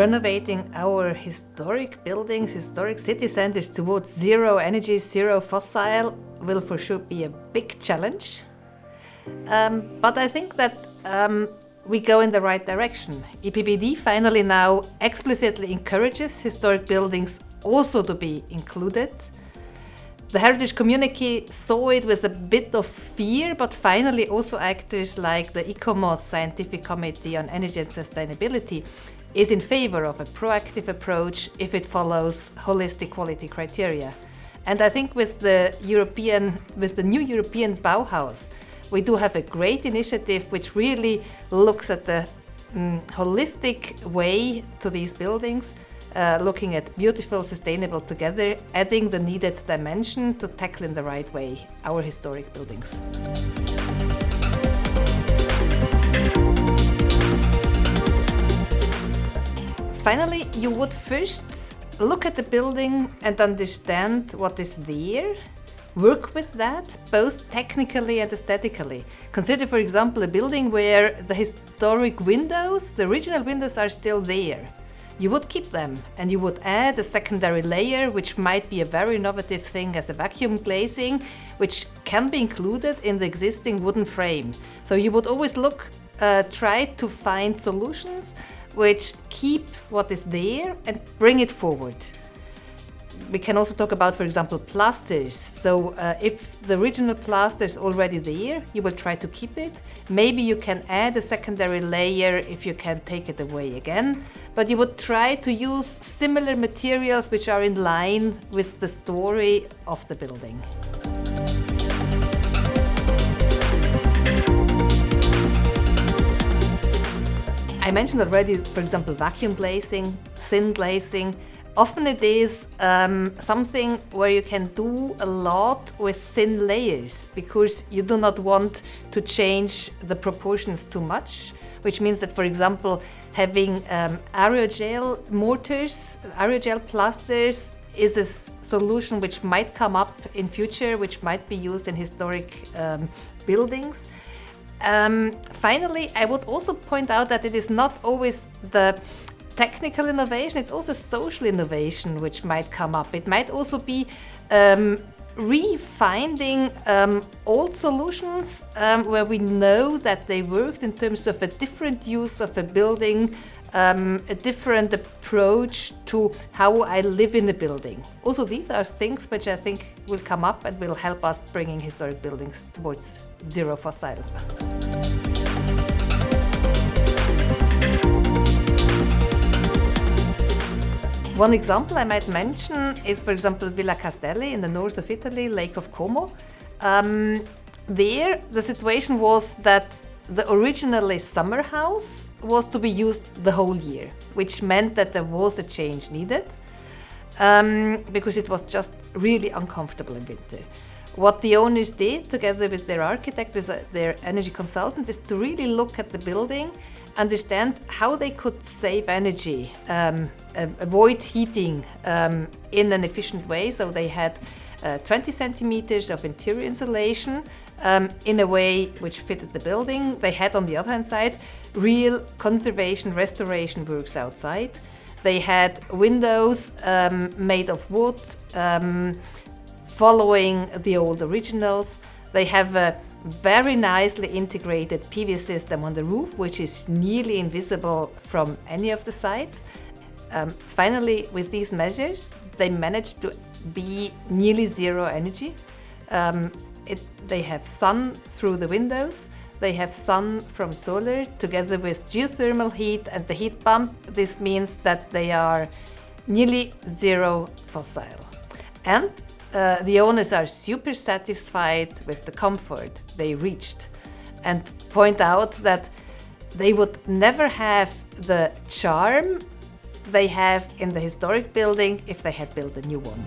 Renovating our historic buildings, historic city centers towards zero energy, zero fossil will for sure be a big challenge. But I think that we go in the right direction. EPBD finally now explicitly encourages historic buildings also to be included. The heritage community saw it with a bit of fear, but finally also actors like the ICOMOS Scientific Committee on Energy and Sustainability is in favor of a proactive approach if it follows holistic quality criteria. And I think with the new European Bauhaus, we do have a great initiative which really looks at the holistic way to these buildings, looking at beautiful, sustainable together, adding the needed dimension to tackle in the right way our historic buildings. Finally, you would first look at the building and understand what is there. Work with that, both technically and aesthetically. Consider, for example, a building where the historic windows, the original windows are still there. You would keep them and you would add a secondary layer, which might be a very innovative thing as a vacuum glazing, which can be included in the existing wooden frame. So you would always try to find solutions which keep what is there and bring it forward. We can also talk about, for example, plasters. So if the original plaster is already there, you will try to keep it. Maybe you can add a secondary layer if you can take it away again. But you would try to use similar materials which are in line with the story of the building. I mentioned already, for example, vacuum glazing, thin glazing. Often it is something where you can do a lot with thin layers because you do not want to change the proportions too much, which means that, for example, having aerogel mortars, aerogel plasters is a solution which might come up in future, which might be used in historic buildings. Finally, I would also point out that it is not always the technical innovation, it's also social innovation which might come up. It might also be refinding old solutions where we know that they worked in terms of a different use of a building, a different approach to how I live in a building. Also, these are things which I think will come up and will help us bringing historic buildings towards zero fossil. One example I might mention is, for example, Villa Castelli in the north of Italy, Lake of Como. There, the situation was that the originally summer house was to be used the whole year, which meant that there was a change needed because it was just really uncomfortable in winter. What the owners did, together with their architect, with their energy consultant, is to really look at the building, understand how they could save energy, avoid heating in an efficient way. So they had 20 centimeters of interior insulation in a way which fitted the building. They had, on the other hand side, real conservation, restoration works outside. They had windows made of wood, following the old originals. They have a very nicely integrated PV system on the roof, which is nearly invisible from any of the sides. Finally, with these measures, they managed to be nearly zero energy. They have sun through the windows. They have sun from solar together with geothermal heat and the heat pump. This means that they are nearly zero fossil. And the owners are super satisfied with the comfort they reached and point out that they would never have the charm they have in the historic building if they had built a new one.